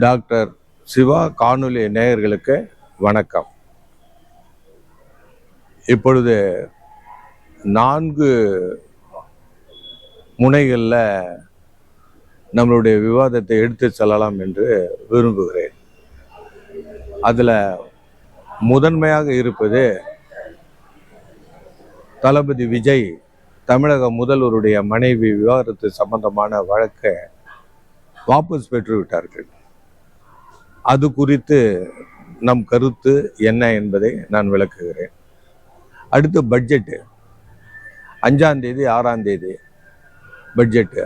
Doctor Siva காணொலி நேயர்களுக்கு வணக்கம். இப்பொழுது 4 முனைகளில் நம்மளுடைய விவாதத்தை எடுத்து செல்லலாம் என்று விரும்புகிறேன். அதில் முதன்மையாக இருப்பது தளபதி விஜய் தமிழக முதல்வருடைய மனைவி விவாகரத்து சம்பந்தமான வழக்கை வாபஸ் பெற்றுவிட்டார்கள். அது குறித்து நம் கருத்து என்ன என்பதை நான் விளக்குகிறேன். அடுத்து பட்ஜெட்டு 5ஆம் தேதி 6ஆம் தேதி பட்ஜெட்டு,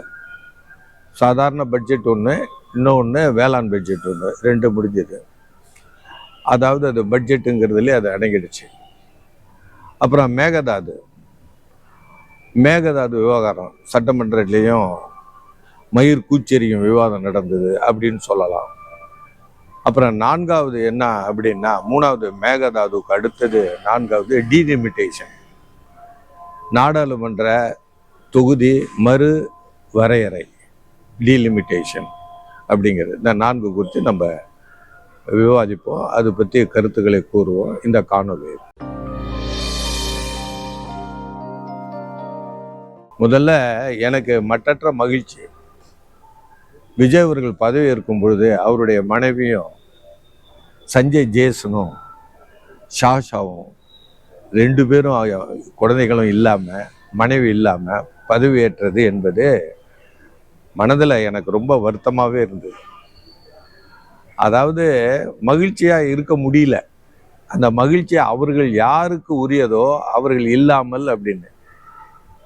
சாதாரண பட்ஜெட் ஒன்று, இன்னொன்று வேளாண் பட்ஜெட் ஒன்று, 2 முடிஞ்சது. அதாவது அது பட்ஜெட்டுங்கிறதுலே அது அடங்கிடுச்சு. அப்புறம் மேகதாது விவகாரம் சட்டமன்றத்திலையும் மயிர் கூச்செறியும் விவாதம் நடந்தது அப்படின்னு சொல்லலாம். அப்புறம் 4வது என்ன அப்படின்னா, 3வது மேகதாதுக்கு அடுத்தது 4வது டீலிமிட்டேஷன், நாடாளுமன்ற தொகுதி மறு வரையறை, டீலிமிட்டேஷன் அப்படிங்கிறது. இந்த 4 குறித்து நம்ம விவாதிப்போம், அது பற்றி கருத்துக்களை கூறுவோம் இந்த காணொலியில். முதல்ல எனக்கு மற்றற்ற மகிழ்ச்சி, விஜய் அவர்கள் பதவி ஏற்கும் பொழுது அவருடைய மனைவியும் சஞ்சய் ஜேசனும் ஷாஷாவும் 2 பேரும் குழந்தைகளும் இல்லாமல், மனைவி இல்லாமல் பதவி ஏற்றது என்பது மனதில் எனக்கு ரொம்ப வருத்தமாகவே இருந்தது. அதாவது மகிழ்ச்சியாக இருக்க முடியல. அந்த மகிழ்ச்சி அவர்கள் யாருக்கு உரியதோ அவர்கள் இல்லாமல் அப்படின்னு.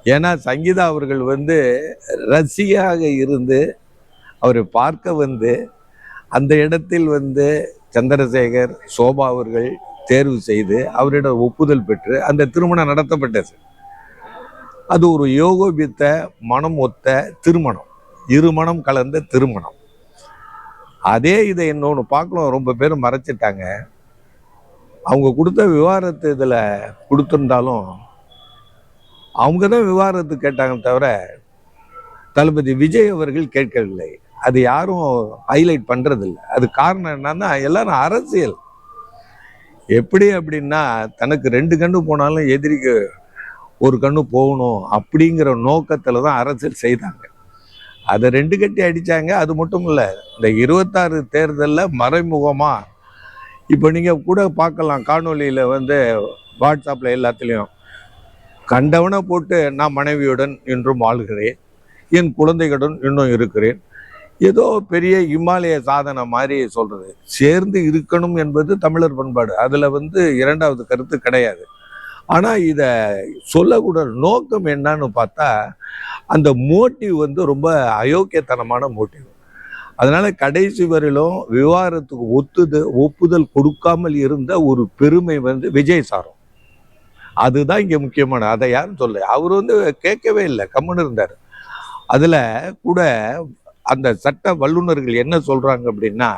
ஏன்னா சங்கீதா அவர்கள் ரசிகையாக இருந்து அவரை பார்க்க அந்த இடத்தில் சந்திரசேகர், சோபா அவர்கள் தேர்வு செய்து அவரிடம் ஒப்புதல் பெற்று அந்த திருமணம் நடத்தப்பட்டது. அது ஒரு யோகோபித்த மனம் ஒத்த திருமணம், இருமணம் கலந்த திருமணம். அதே இதை இன்னொன்று பார்க்கலாம், ரொம்ப பேர் மறைச்சிட்டாங்க. அவங்க கொடுத்த விவாகரத்து இதில் கொடுத்துருந்தாலும் அவங்க தான் விவாகரத்து கேட்டாங்க தவிர தளபதி விஜய் அவர்கள் கேட்கவில்லை. அது யாரும் ஹைலைட் பண்ணுறதில்லை. அது காரணம் என்னன்னா, எல்லாரும் அரசியல். எப்படி அப்படின்னா, தனக்கு 2 கண்ணு போனாலும் எதிரிக்கு 1 கண்ணு போகணும் அப்படிங்கிற நோக்கத்தில் தான் அரசியல் செய்தாங்க. அதை 2 கட்டி அடித்தாங்க. அது மட்டும் இல்லை, இந்த 26 தேர்தலில் மறைமுகமாக இப்போ நீங்கள் கூட பார்க்கலாம், காணொலியில் வாட்ஸ்அப்பில் எல்லாத்துலேயும் கண்டவனை போட்டு நான் மனைவியுடன் இன்றும் வாழ்கிறேன், என் குழந்தைகளுடன் இன்னும் இருக்கிறேன், ஏதோ பெரிய இமாலய சாதனை மாதிரி சொல்கிறது. சேர்ந்து இருக்கணும் என்பது தமிழர் பண்பாடு, அதில் 2வது கருத்து கிடையாது. ஆனால் இதை சொல்லக்கூட நோக்கம் என்னன்னு பார்த்தா, அந்த மோட்டிவ் ரொம்ப அயோக்கியத்தனமான மோட்டிவ். அதனால கடைசி வரையிலும் விவாகரத்துக்கு ஒப்புதல் கொடுக்காமல் இருந்த ஒரு பெருமை விஜய் சாரும். அதுதான் இங்கே முக்கியமான. அதை யாரும் சொல்ல, அவர் கேட்கவே இல்லை, கம்முன்னு இருந்தார். அதில் கூட அந்த சட்ட வல்லுநர்கள் என்ன சொல்கிறாங்க அப்படின்னா,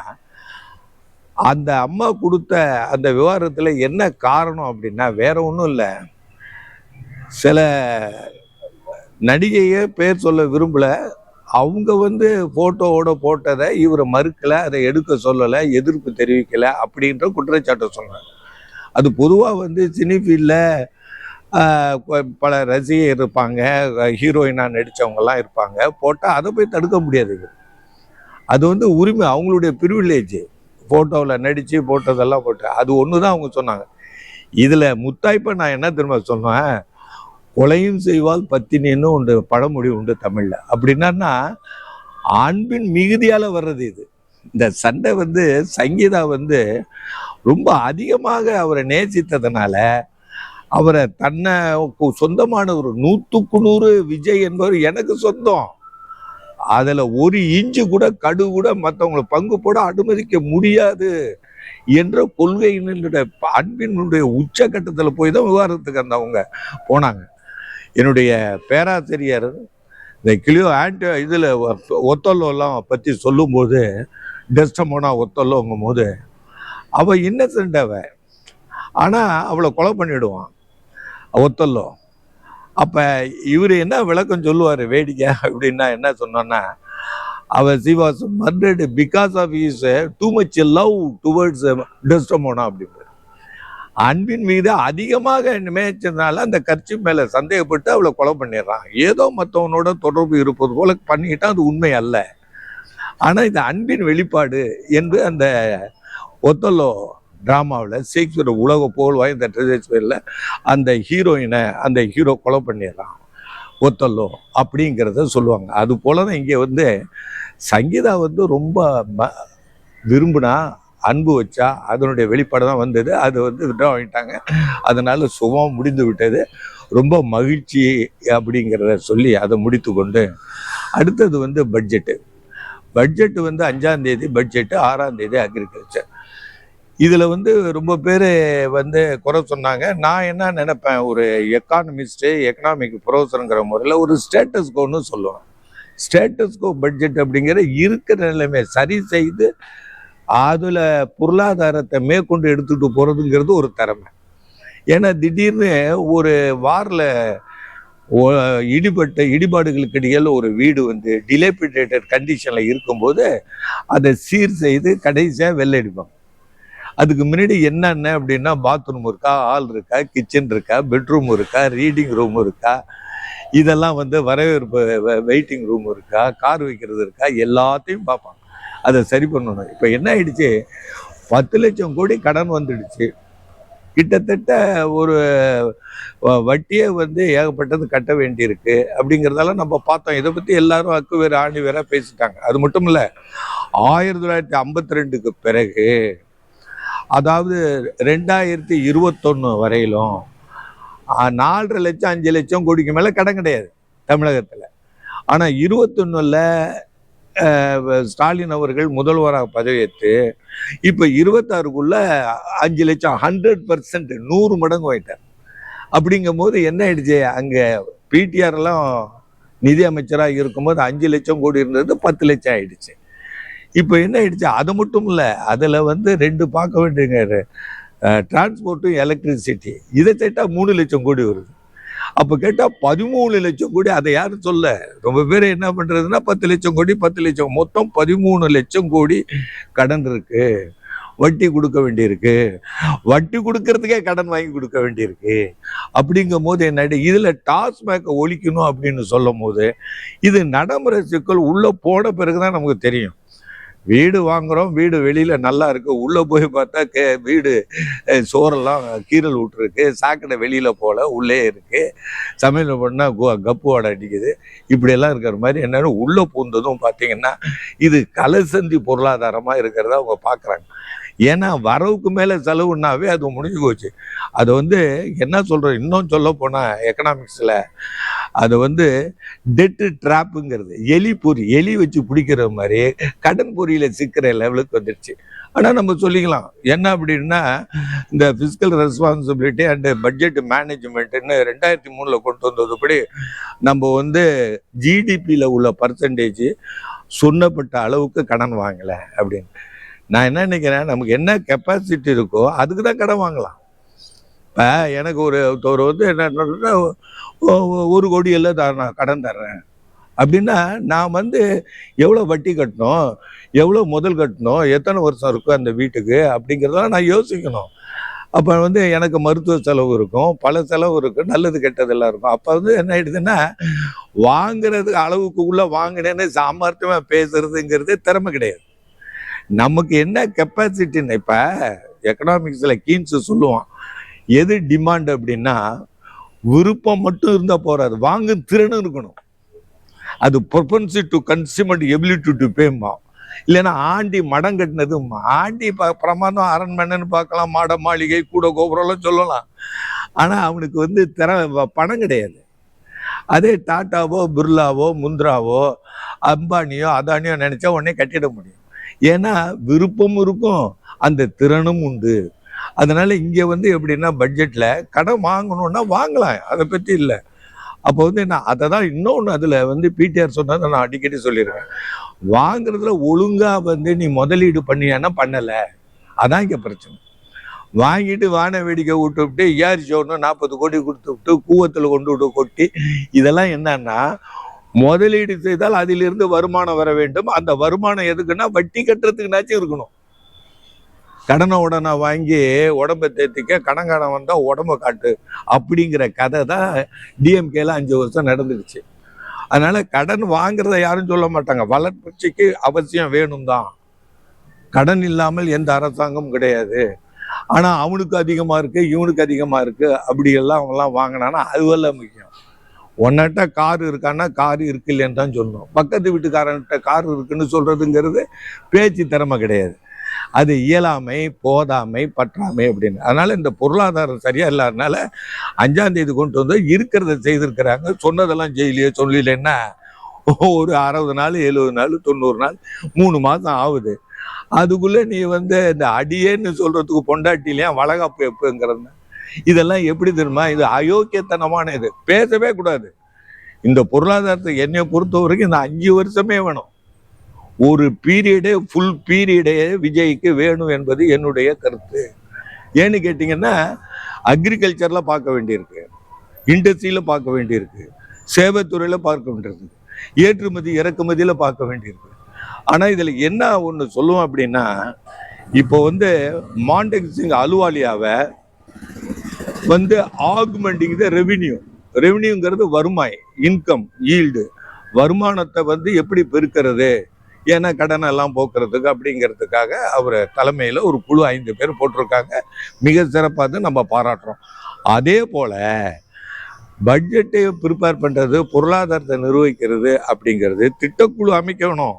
அந்த அம்மா கொடுத்த அந்த விவகாரத்தில் என்ன காரணம் அப்படின்னா வேற ஒன்றும் இல்லை. சில நடிகையே பேர் சொல்ல விரும்பல, அவங்க ஃபோட்டோவோட போட்டதை இவர் மறுக்கலை, அதை எடுக்க சொல்லலை, எதிர்ப்பு தெரிவிக்கலை அப்படின்ற குற்றச்சாட்டை சொல்கிறாங்க. அது பொதுவாக சினி ஃபீல்டில் பல ரசிகர் இருப்பாங்க, ஹீரோயினாக நடித்தவங்கெல்லாம் இருப்பாங்க, போட்டால் அதை போய் தடுக்க முடியாது. அது உரிமை, அவங்களுடைய ப்ரிவிலேஜ். ஃபோட்டோவில் நடித்து போட்டதெல்லாம் போட்டு அது ஒன்று தான் அவங்க சொன்னாங்க. இதில் முத்தாய்ப்பை நான் என்ன திரும்ப சொன்னேன், கொலையும் செய்வால் பத்தினின்னு உண்டு பழமொழி உண்டு தமிழில். அப்படின்னா அன்பின் மிகுதியால் வர்றது இது. இந்த சண்டை சங்கீதா ரொம்ப அதிகமாக அவரை நேசித்ததுனால, அவரை தன்னை சொந்தமான ஒரு 100க்கு 100 விஜய் என்பவர் எனக்கு சொந்தம், அதில் 1 இன்ச்சு கூட கடு கூட மற்றவங்களை பங்கு போட அனுமதிக்க முடியாது என்ற கொள்கையினுடைய அன்பினுடைய உச்சகட்டத்தில் போய் தான் விவாதத்துக்கு அவங்க போனாங்க. என்னுடைய பேராசிரியர் இந்த கிளியோ இதில் ஒத்தல்லோலாம் பற்றி சொல்லும்போது, டெஸ்டமோனா ஒத்தல்லோங்கும் போது அவள் இன்னசென்ட், ஆனால் அவளை கொலை பண்ணிவிடுவான் ஒத்தல்லோ. அப்போ இவர் என்ன விளக்கம் சொல்லுவார் வேடிக்கை அப்படின்னா, என்ன சொன்னோன்னா, he was murdered because of his too much love towards Desdemona அப்படின்னு. அன்பின் மீது அதிகமாக மேய்ச்சதுனால அந்த கட்சி மேல சந்தேகப்பட்டு அவளை கொலை பண்ணிடுறான். ஏதோ மற்றவனோட தொடர்பு இருப்பது போல பண்ணிட்டான். அது உண்மை அல்ல. ஆனா இது அன்பின் வெளிப்பாடு என்று அந்த ஒத்தலோ டிராமாவில் ஷேக்ஸ்பியர் உலக புகழ் வாய்ந்த ஷேக்ஸ்பியரில் அந்த ஹீரோயினை அந்த ஹீரோ கொலை பண்ணிடுறான் ஒத்தல்லோ அப்படிங்கிறத சொல்லுவாங்க. அது போல தான் இங்கே வந்து சங்கீதா வந்து ரொம்ப விரும்புனா அன்பு வச்சா அதனுடைய வெளிப்பாடு தான் வந்தது. அது வந்து விட்ரா வாங்கிட்டாங்க. அதனால சுபம் முடிந்து விட்டது. ரொம்ப மகிழ்ச்சி அப்படிங்கிறத சொல்லி அதை முடித்து கொண்டு அடுத்தது வந்து பட்ஜெட்டு வந்து 5ஆம் தேதி பட்ஜெட்டு, 6ஆம் தேதி அக்ரிகல்ச்சர். இதில் வந்து ரொம்ப பேர் வந்து குறை சொன்னாங்க. நான் என்ன நினைப்பேன், ஒரு எக்கானமிஸ்ட்டு எக்கனாமிக் ப்ரொஃபஸருங்கிற முறையில் ஒரு ஸ்டேட்டஸ் கோன்னு சொல்லுவேன். ஸ்டேட்டஸ் கோ பட்ஜெட் அப்படிங்கிற இருக்கிற நிலைமை சரி செய்து அதில் பொருளாதாரத்தை மேற்கொண்டு எடுத்துகிட்டு போகிறதுங்கிறது ஒரு திறமை. ஏன்னா திடீர்னு ஒரு வாரில் இடிபாடுகளுக்கு இடையில் ஒரு வீடு வந்து டிலேபிடேட்டட் கண்டிஷனில் இருக்கும்போது அதை சீர் செய்து கடைசியாக வெள்ளடிப்பாங்க. அதுக்கு முன்னாடி என்னென்ன அப்படின்னா பாத்ரூம் இருக்கா, ஹால் இருக்கா, கிச்சன் இருக்கா, பெட்ரூம் இருக்கா, ரீடிங் ரூம் இருக்கா, இதெல்லாம் வந்து வரவேற்பு வெயிட்டிங் ரூம் இருக்கா, கார் வைக்கிறது இருக்கா, எல்லாத்தையும் பார்ப்பாங்க. அதை சரி பண்ணணும். இப்போ என்ன ஆயிடுச்சு, 10 லட்சம் கோடி கடன் வந்துடுச்சு. கிட்டத்தட்ட ஒரு வட்டியே வந்து ஏகப்பட்டது கட்ட வேண்டியிருக்கு அப்படிங்கிறதெல்லாம் நம்ம பார்த்தோம். இதை பற்றி எல்லாரும் அக்கு வேறு ஆணி வேற பேசிட்டாங்க. அது மட்டும் இல்லை, 1952க்கு பிறகு, அதாவது 2021 வரையிலும் 4.5 லட்சம் 5 லட்சம் கோடிக்கு மேலே கடன் கிடையாது தமிழகத்தில். ஆனால் 21ல் ஸ்டாலின் அவர்கள் முதல்வராக பதவியேற்று இப்போ 26க்குள்ள 5 லட்சம் 100% 100 மடங்கு ஆயிட்டார். அப்படிங்கும் போது என்ன ஆயிடுச்சு, அங்கே பிடிஆர்லாம் நிதி அமைச்சராக இருக்கும்போது 5 லட்சம் கோடி இருந்தது 10 லட்சம் ஆயிடுச்சு. இப்போ என்ன ஆயிடுச்சு, அது மட்டும் இல்லை, அதில் வந்து 2 பார்க்க வேண்டியங்க, டிரான்ஸ்போர்ட்டும் எலக்ட்ரிசிட்டி, இதை சேர்த்தா 3 லட்சம் கோடி வருது. அப்போ கேட்டால் 13 லட்சம் கோடி. அதை யாரும் சொல்ல, ரொம்ப பேர் என்ன பண்ணுறதுன்னா 10 லட்சம் கோடி 10 லட்சம், மொத்தம் 13 லட்சம் கோடி கடன் இருக்கு. வட்டி கொடுக்க வேண்டியிருக்கு, வட்டி கொடுக்கறதுக்கே கடன் வாங்கி கொடுக்க வேண்டியிருக்கு. அப்படிங்கும் போது என்ன, இதில் டாஸ்மேக்கை ஒழிக்கணும் அப்படின்னு சொல்லும் போது இது நடைமுறை சிக்கல் உள்ள போன பிறகுதான் நமக்கு தெரியும். வீடு வாங்குறோம், வீடு வெளியில நல்லா இருக்கு, உள்ள போய் பார்த்தா வீடு சோறெல்லாம் கீரல் விட்டுருக்கு, சாக்கடை வெளியில போல உள்ளே இருக்கு, சமையல் பண்ணா கப்பு வாடை அடிக்குது, இப்படியெல்லாம் இருக்கிற மாதிரி என்னன்னு உள்ள பூந்ததும் பார்த்தீங்கன்னா இது கலசந்தி பொருளாதாரமா இருக்கிறத அவங்க பார்க்குறாங்க. ஏன்னா வரவுக்கு மேலே செலவுனாவே அது முடிஞ்சு போச்சு. அது வந்து என்ன சொல்கிறோம், இன்னும் சொல்ல போனால் எக்கனாமிக்ஸில் அது வந்து டெட்டு ட்ராப்புங்கிறது, எலி வச்சு பிடிக்கிற மாதிரி கடன் பொறியில் சிக்கிற லெவலுக்கு வந்துடுச்சு. ஆனால் நம்ம சொல்லிக்கலாம் என்ன அப்படின்னா, இந்த ஃபிஸ்கல் ரெஸ்பான்சிபிலிட்டி அண்டு பட்ஜெட் மேனேஜ்மெண்ட்டுன்னு 2003 கொண்டு வந்ததுபடி நம்ம வந்து ஜிடிபியில் உள்ள பர்சன்டேஜ் சொன்னப்பட்ட அளவுக்கு கடன் வாங்கலை அப்படின்னு. நான் என்ன நினைக்கிறேன், நமக்கு என்ன கெப்பாசிட்டி இருக்கோ அதுக்கு தான் கடன் வாங்கலாம். இப்போ எனக்கு ஒரு வந்து என்ன 1 கோடி எல்லாம் நான் கடன் தர்றேன் அப்படின்னா நான் வந்து எவ்வளோ வட்டி கட்டணும், எவ்வளோ முதல் கட்டணும், எத்தனை வருஷம் இருக்கும் அந்த வீட்டுக்கு அப்படிங்கிறதெல்லாம் நான் யோசிக்கணும். அப்போ வந்து எனக்கு மருத்துவ செலவு இருக்கும், பல செலவு இருக்கும், நல்லது கெட்டதெல்லாம் இருக்கும். அப்போ வந்து என்ன ஆயிடுதுன்னா, வாங்குறதுக்கு அளவுக்கு உள்ள வாங்கினேன்னு சாமர்த்தியமாக பேசுறதுங்கிறது திறமை கிடையாது. நமக்கு என்ன கெப்பாசிட்டின்னு, இப்போ எக்கனாமிக்ஸில் கீன்ஸ் சொல்லுவான், எது டிமாண்ட் அப்படின்னா விருப்பம் மட்டும் இருந்தால் போறாது, வாங்கும் திறனும் இருக்கணும். அது propensity to consumer ability to Pema. இல்லைன்னா ஆண்டி மடம் கட்டினதும், ஆண்டி பிரமாதம் அரண்மனைன்னு பார்க்கலாம், மாட மாளிகை கூட கோபுரம்லாம் சொல்லலாம். ஆனால் அவனுக்கு வந்து பணம் கிடையாது. அதே டாட்டாவோ பிர்லாவோ முந்திராவோ அம்பானியோ அதானியோ நினைச்சா உடனே கட்டிட முடியும். ஏன்னா விருப்பம் இருக்கும், அந்த திறனும் உண்டு. அதனால இங்கே வந்து எப்படின்னா பட்ஜெட்டில் கடன் வாங்கணும்னா வாங்கலாம், அதை பற்றி இல்லை. அப்போ வந்து நான் அதை தான் இன்னொன்று அதில் வந்து பிடிஆர் சொன்னதை நான் அடிக்கடி சொல்லியிருக்கேன், வாங்குறதுல ஒழுங்காக வந்து நீ முதலீடு பண்ணியானா பண்ணலை, அதான் இங்கே பிரச்சனை. வாங்கிட்டு வான வேடிக்கை விட்டு ஏஆர் ஷோன்னு 40 கோடி கொடுத்து விட்டு கூவத்தில் கொண்டு விட்டு கொட்டி, இதெல்லாம் என்னன்னா முதலீடு செய்தால் அதிலிருந்து வருமானம் வர வேண்டும். அந்த வருமானம் எதுக்குன்னா வட்டி கட்டுறதுக்குனாச்சும் இருக்கணும். கடனை உடனே வாங்கி உடம்பை தேத்திக்க, கடன்காரன் வந்தா உடம்ப காட்டு அப்படிங்கிற கதை தான் டிஎம்கேல 5 வருஷம் நடந்துடுச்சு. அதனால கடன் வாங்குறத யாரும் சொல்ல மாட்டாங்க. வளர்ச்சிக்கு அவசியம் வேணும் தான், கடன் இல்லாமல் எந்த அரசாங்கமும் கிடையாது. ஆனா அவனுக்கு அதிகமா இருக்கு, இவனுக்கு அதிகமா இருக்கு, அப்படி எல்லாம் அவங்கெல்லாம் வாங்கினானா அதுவெல்லாம் முக்கியம். உன்னிட்ட கார் இருக்கான்னா கார் இருக்கு இல்லைன்னு தான் சொல்லணும். பக்கத்து வீட்டுக்காரன்கிட்ட கார் இருக்குன்னு சொல்றதுங்கிறது பேச்சு திறமை கிடையாது. அது இயலாமை, போதாமை, பற்றாமை அப்படின்னு. அதனால இந்த பொருளாதாரம் சரியா இல்லாதனால 5ஆம் தேதி கொண்டு வந்து இருக்கிறத செய்திருக்கிறாங்க. சொன்னதெல்லாம் செய்யலையே சொல்லலைன்னா ஒரு 60 நாள், 70 நாள், 90 நாள், 3 மாசம் ஆகுது. அதுக்குள்ள நீ வந்து இந்த அடியேன்னு சொல்றதுக்கு பொண்டாட்டிலையா வளகாப்பு எப்பங்கிறது, இதெல்லாம் எப்படி தெரியுமா? இது அயோக்கியத்தனமான இது, பேசவே கூடாது. இந்த பொருளாதாரத்தை என்னை பொறுத்த வரைக்கும் இந்த 5 வருஷமே வேணும். ஒரு பீரியடே, ஃபுல் பீரியடே விஜய்க்கு வேணும் என்பது என்னுடைய கருத்து. ஏன்னு கேட்டிங்கன்னா, அக்ரிகல்ச்சர்ல பார்க்க வேண்டியிருக்கு, இண்டஸ்ட்ரியில பார்க்க வேண்டியிருக்கு, சேவைத்துறையில் பார்க்க வேண்டியிருக்கு, ஏற்றுமதி இறக்குமதியில் பார்க்க வேண்டியிருக்கு. ஆனால் இதில் என்ன ஒன்று சொல்லுவோம் அப்படின்னா, இப்போ வந்து மாண்டேக் சிங் அலுவாலியாவை வந்து ஆகுமெண்டிங் த ரெவென்யூங்கிறது வருமாய், இன்கம், ஈல்டு, வருமானத்தை வந்து எப்படி பெருக்கிறது, ஏன்னா கடனை எல்லாம் போக்குறதுக்கு அப்படிங்கிறதுக்காக அவர் தலைமையில் ஒரு குழு 5 பேர் போட்டிருக்காங்க. மிக சிறப்பாக நம்ம பாராட்டுறோம். அதே போல் பட்ஜெட்டை ப்ரிப்பேர் பண்ணுறது, பொருளாதாரத்தை நிர்வகிக்கிறது அப்படிங்கிறது திட்டக்குழு அமைக்கணும்.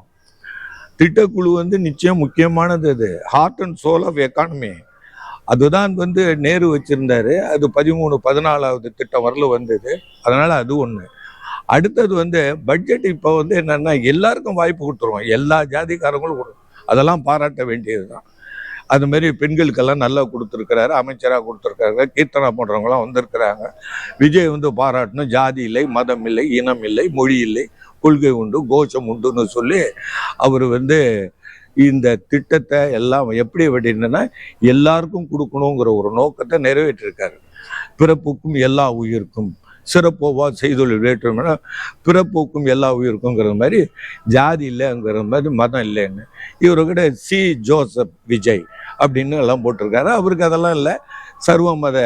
திட்டக்குழு வந்து நிச்சயம் முக்கியமானது. அது heart and soul of economy. அதுதான் வந்து நேரு வச்சிருந்தாரு. அது 13, 14வது திட்டம் வரல வந்தது. அதனால அது ஒன்று. அடுத்தது வந்து பட்ஜெட் இப்போ வந்து என்னன்னா எல்லாருக்கும் வாய்ப்பு கொடுத்துருவோம், எல்லா ஜாதிக்காரங்களும் கொடுக்கும். அதெல்லாம் பாராட்ட வேண்டியது தான். அது மாதிரி பெண்களுக்கெல்லாம் நல்லா கொடுத்துருக்கிறாரு, அமைச்சராக கொடுத்துருக்காரு, கீர்த்தனா போன்றவங்களாம் வந்திருக்கிறாங்க. விஜய் வந்து பாராட்டணும். ஜாதி இல்லை, மதம் இல்லை, இனம் இல்லை, மொழி இல்லை, கொள்கை உண்டு, கோஷம் உண்டுன்னு சொல்லி அவர் வந்து இந்த திட்டத்தை எல்லாம் எப்படி அப்படின்னா எல்லாருக்கும் கொடுக்கணுங்கிற ஒரு நோக்கத்தை நிறைவேற்றிருக்காரு. பிறப்புக்கும் எல்லா உயிருக்கும் சிறப்போவா செய்தொழில் வேற்றுமைனா பிறப்புக்கும் எல்லா உயிருக்குங்கிற மாதிரி, ஜாதி இல்லைங்கிற மாதிரி, மதம் இல்லைன்னு. இவர்கிட்ட சி ஜோசப் விஜய் அப்படின்னு எல்லாம் போட்டிருக்காரு. அவருக்கு அதெல்லாம் இல்லை, சர்வ மத,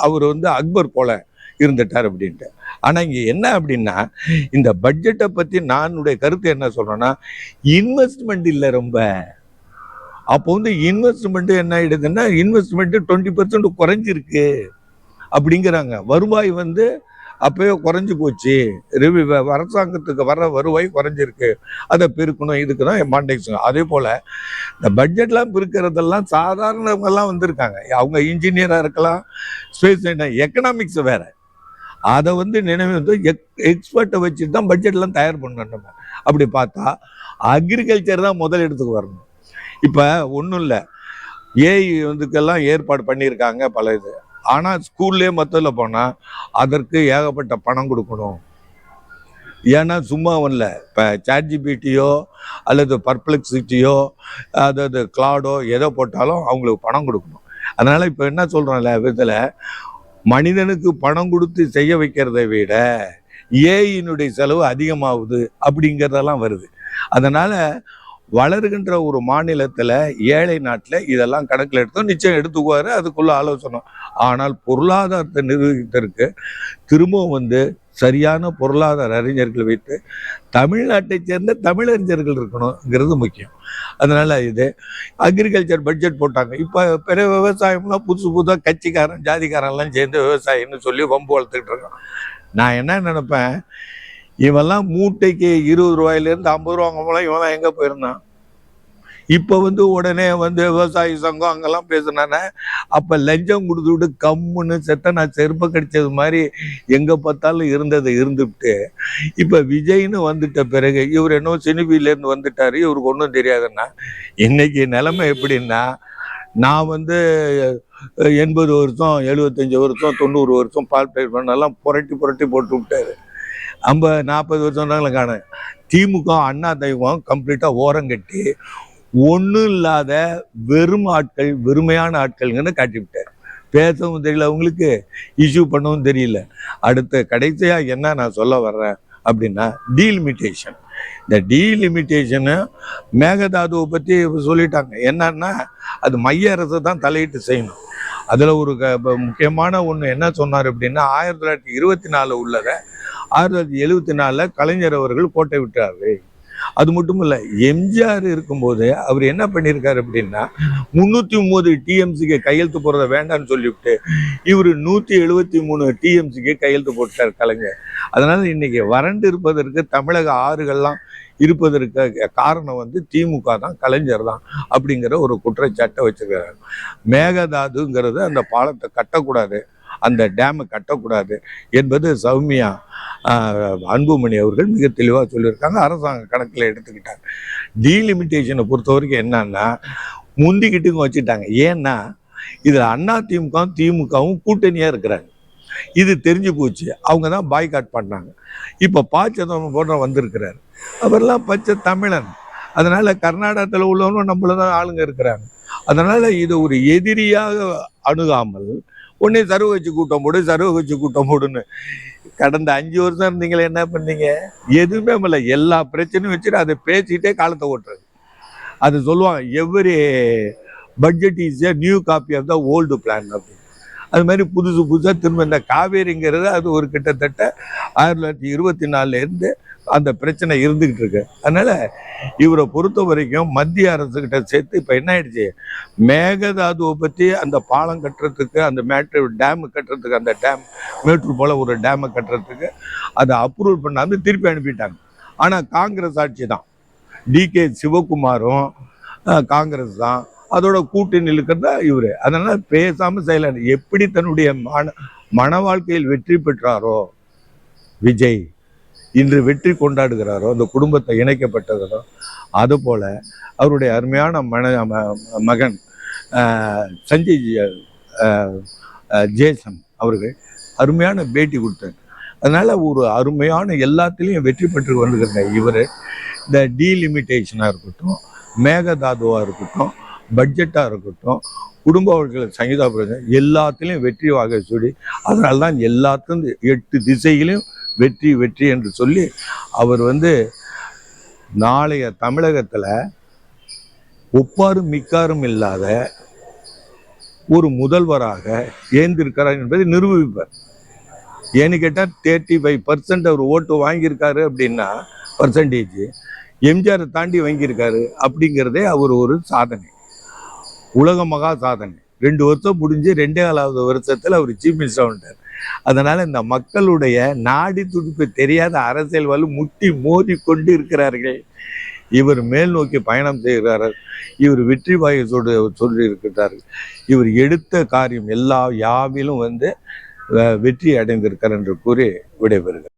அவர் வந்து அக்பர் போல இருந்துட்டார் அப்படின்ட்டு. ஆனால் இங்கே என்ன அப்படின்னா, இந்த பட்ஜெட்டை பற்றி நானுடைய கருத்து என்ன சொல்கிறேன்னா, இன்வெஸ்ட்மெண்ட் இல்லை ரொம்ப. அப்போ வந்து இன்வெஸ்ட்மெண்ட்டு என்ன ஆகிடுதுன்னா, இன்வெஸ்ட்மெண்ட்டு 20% குறைஞ்சிருக்கு அப்படிங்கிறாங்க. வருவாய் வந்து அப்போயே குறைஞ்சி போச்சு, அரசாங்கத்துக்கு வர வருவாய் குறைஞ்சிருக்கு, அதை பெருக்கணும். இதுக்கு தான் மாண்டேக் சிங். அதே போல் இந்த பட்ஜெட்லாம் பெருக்கிறதெல்லாம் சாதாரணவங்கெல்லாம் வந்திருக்காங்க. அவங்க இன்ஜினியராக இருக்கலாம், ஸ்பேஸ் எக்கனாமிக்ஸ் வேறு. அதை வந்து நினைவு வந்து எக்ஸ்பர்ட்டை வச்சுட்டு தான் பட்ஜெட்லாம் தயார் பண்ணணும். நம்ம அப்படி பார்த்தா அக்ரிகல்ச்சர் தான் முதல் இடத்துக்கு வரணும். இப்போ ஒன்றும் இல்லை, ஏஐ வந்துக்கெல்லாம் ஏற்பாடு பண்ணியிருக்காங்க பல இது. ஆனால் ஸ்கூல்லேயே மொத்தத்தில் போனால் அதற்கு ஏகப்பட்ட பணம் கொடுக்கணும். ஏன்னா சும்மா வரல. இப்போ சாட்ஜிபிடியோ அல்லது பர்ப்ளெக்சிட்டியோ அதாவது கிளாடோ எதோ போட்டாலும் அவங்களுக்கு பணம் கொடுக்கணும். அதனால் இப்போ என்ன சொல்கிறோம்ல, இதில் மனிதனுக்கு பணம் கொடுத்து செய்ய வைக்கிறதை விட ஏஐனுடைய செலவு அதிகமாகுது அப்படிங்கிறதெல்லாம் வருது. அதனால் வளர்கின்ற ஒரு மாநிலத்தில், ஏழை நாட்டில் இதெல்லாம் கணக்கில் எடுத்தோம் நிச்சயம் எடுத்துக்குவார், அதுக்குள்ள ஆலோசனை. ஆனால் பொருளாதாரத்தை நிர்வகித்ததற்கு திரும்பவும் வந்து சரியான பொருளாதார அறிஞர்கள் வைத்து தமிழ்நாட்டை சேர்ந்த தமிழறிஞர்கள் இருக்கணுங்கிறது முக்கியம். அதனால இது அக்ரிகல்ச்சர் பட்ஜெட் போட்டாங்க. இப்போ பெரிய விவசாயம்லாம் புதுசாக கட்சிக்காரன் ஜாதிக்காரன்லாம் சேர்ந்து விவசாயம்னு சொல்லி வம்பு வளர்த்துக்கிட்டு இருக்கோம். நான் என்ன நினைப்பேன், இவெல்லாம் மூட்டைக்கு 20 ரூபாயிலேருந்து 50 ரூபா வாங்கலாம், இவெல்லாம் எங்கே போயிருந்தான்? இப்போ வந்து உடனே வந்து விவசாய சங்கம் அங்கெல்லாம் பேசுனானே, அப்போ லஞ்சம் கொடுத்துவிட்டு கம்முன்னு செத்த நான் செருப்பை கடிச்சது மாதிரி எங்கே பார்த்தாலும் இருந்துவிட்டு, இப்போ விஜய்னு வந்துட்ட பிறகு இவர் என்ன சினிபியிலேருந்து வந்துட்டார், இவருக்கு ஒன்றும் தெரியாதுன்னா, இன்னைக்கு நிலைமை எப்படின்னா, நான் வந்து 80 வருஷம் 75 வருஷம் 90 வருஷம் பார்ட் பண்ணெல்லாம் புரட்டி போட்டு விட்டாரு. 40 வருஷம் தாங்களே காண. திமுக அண்ணா தெய்வம் கம்ப்ளீட்டாக ஓரங்கட்டி ஒன்றும் இல்லாத வெறும் ஆட்கள், வெறுமையான ஆட்கள்ங்கன்னு காட்டிவிட்டார். பேசவும் தெரியல அவங்களுக்கு, இஷ்யூ பண்ணவும் தெரியல. அடுத்த கடைசியாக என்ன நான் சொல்ல வர்றேன் அப்படின்னா டீலிமிட்டேஷன். இந்த டீலிமிட்டேஷனு மேகதாதுவை பற்றி சொல்லிட்டாங்க. என்னன்னா அது மைய அரசு தான் தலையிட்டு செய்யணும். அதில் ஒரு முக்கியமான ஒன்று என்ன சொன்னார் அப்படின்னா 1924 உள்ளதை 1974 கலைஞர் அவர்கள் கோட்டை விட்டாரு. அது மட்டும் இல்லை, எம்ஜிஆர் இருக்கும்போது அவர் என்ன பண்ணியிருக்காரு அப்படின்னா 309 டிஎம்சிக்கு கையெழுத்து போடுறத வேண்டாம்னு சொல்லிவிட்டு இவர் 173 டிஎம்சிக்கு கையெழுத்து போட்டார் கலைஞர். அதனால இன்னைக்கு வறண்டு இருப்பதற்கு தமிழக ஆறுகள்லாம் இருப்பதற்கு காரணம் வந்து திமுக தான், கலைஞர் தான் அப்படிங்கிற ஒரு குற்றச்சாட்டை வச்சிருக்காரு. மேகதாதுங்கிறது அந்த பாலத்தை கட்டக்கூடாது, அந்த டேமை கட்டக்கூடாது என்பது சௌமியா அன்புமணி அவர்கள் மிக தெளிவாக சொல்லியிருக்காங்க. அரசாங்க கணக்கில் எடுத்துக்கிட்டாங்க. டீலிமிட்டேஷனை பொறுத்த வரைக்கும் என்னன்னா முந்திக்கிட்டுங்க வச்சுட்டாங்க. ஏன்னா இதில் அதிமுகவும் திமுகவும் கூட்டணியாக இருக்கிறாங்க. இது தெரிஞ்சு போச்சு. அவங்க தான் பாய்காட் பண்ணாங்க. இப்போ பாச்சதம் போன்ற வந்திருக்கிறார். அவரெல்லாம் பச்சை தமிழன். அதனால கர்நாடகத்தில் உள்ளவனும் நம்மள தான் ஆளுங்க இருக்கிறாங்க. அதனால இது ஒரு எதிரியாக அணுகாமல் உடனே சர்வ கட்சி கூட்டம் போடுன்னு கடந்த 5 வருஷம் இருந்தீங்களே, என்ன பண்ணீங்க? எதுவுமே இல்லை. எல்லா பிரச்சனையும் வச்சுட்டு அதை பேசிக்கிட்டே காலத்தை ஓட்டுறது. அது சொல்லுவாங்க, every budget is a new copy of the old plan அப்படின்னு. அது மாதிரி புதுசாக திரும்ப இந்த காவேரிங்கிறது அது ஒரு கிட்டத்தட்ட 1924 அந்த பிரச்சனை இருந்துகிட்டு இருக்கு. அதனால இவரை பொறுத்த வரைக்கும் மத்திய அரசுகிட்ட சேர்த்து இப்போ என்ன ஆயிடுச்சு, மேகதாதுவை பற்றி அந்த பாலம் கட்டுறதுக்கு, அந்த டேமு கட்டுறதுக்கு, அந்த மேட்டூர் போல ஒரு டேமை கட்டுறதுக்கு அதை அப்ரூவல் பண்ணாமல் திருப்பி அனுப்பிட்டாங்க. ஆனால் காங்கிரஸ் ஆட்சி தான், டிகே சிவகுமாரும் காங்கிரஸ் தான், அதோட கூட்டணி இருக்கிறதா இவரு. அதனால பேசாம செய்யல. எப்படி தன்னுடைய மன வாழ்க்கையில் வெற்றி பெற்றாரோ விஜய், இன்று வெற்றி கொண்டாடுகிறாரோ, அந்த குடும்பத்தை இணைக்கப்பட்டதோ, அதுபோல அவருடைய அருமையான மகன் சஞ்சய் ஜேசன் அவர்கள் அருமையான பேட்டி கொடுத்தார். அதனால ஒரு அருமையான எல்லாத்திலையும் வெற்றி பெற்று வந்துருக்கிற இவர் இந்த டீலிமிட்டேஷனாக இருக்கட்டும், மேகதாதுவாக இருக்கட்டும், பட்ஜெட்டாக இருக்கட்டும், குடும்ப வாழ்க்கையில் சங்கீதா பிரச்சனை எல்லாத்திலையும் வெற்றி வாகை சொல்லி, அதனால தான் எல்லாத்தையும் 8 திசைகளையும் வெற்றி என்று சொல்லி அவர் நாளைய தமிழகத்தில் ஒப்பாரும் மிக்காரும் இல்லாத ஒரு முதல்வராக ஏந்திருக்கிறார் என்பதை நிரூபிப்பார். ஏன்னு கேட்டால் 35% அவர் ஓட்டு வாங்கியிருக்காரு அப்படின்னா பர்சன்டேஜ் எம்ஜிஆரை தாண்டி வாங்கியிருக்காரு அப்படிங்கிறதே அவர் ஒரு சாதனை, உலக மகா சாதனை. 2 வருஷம் முடிஞ்சு 2.5வது வருஷத்தில் அவர் சீஃப் மினிஸ்டர் வந்துட்டார். அதனால இந்த மக்களுடைய நாடி துடிப்பு தெரியாத அரசியல் முட்டி மோதி கொண்டு இருக்கிறார்கள். இவர் மேல் நோக்கி பயணம் செய்கிறார்கள். இவர் வெற்றி வாயை சொல்லி இருக்கிறார்கள். இவர் எடுத்த காரியம் யாவிலும் வெற்றி அடைந்திருக்கிறார் என்று கூறி விடைபெறுகிறார்.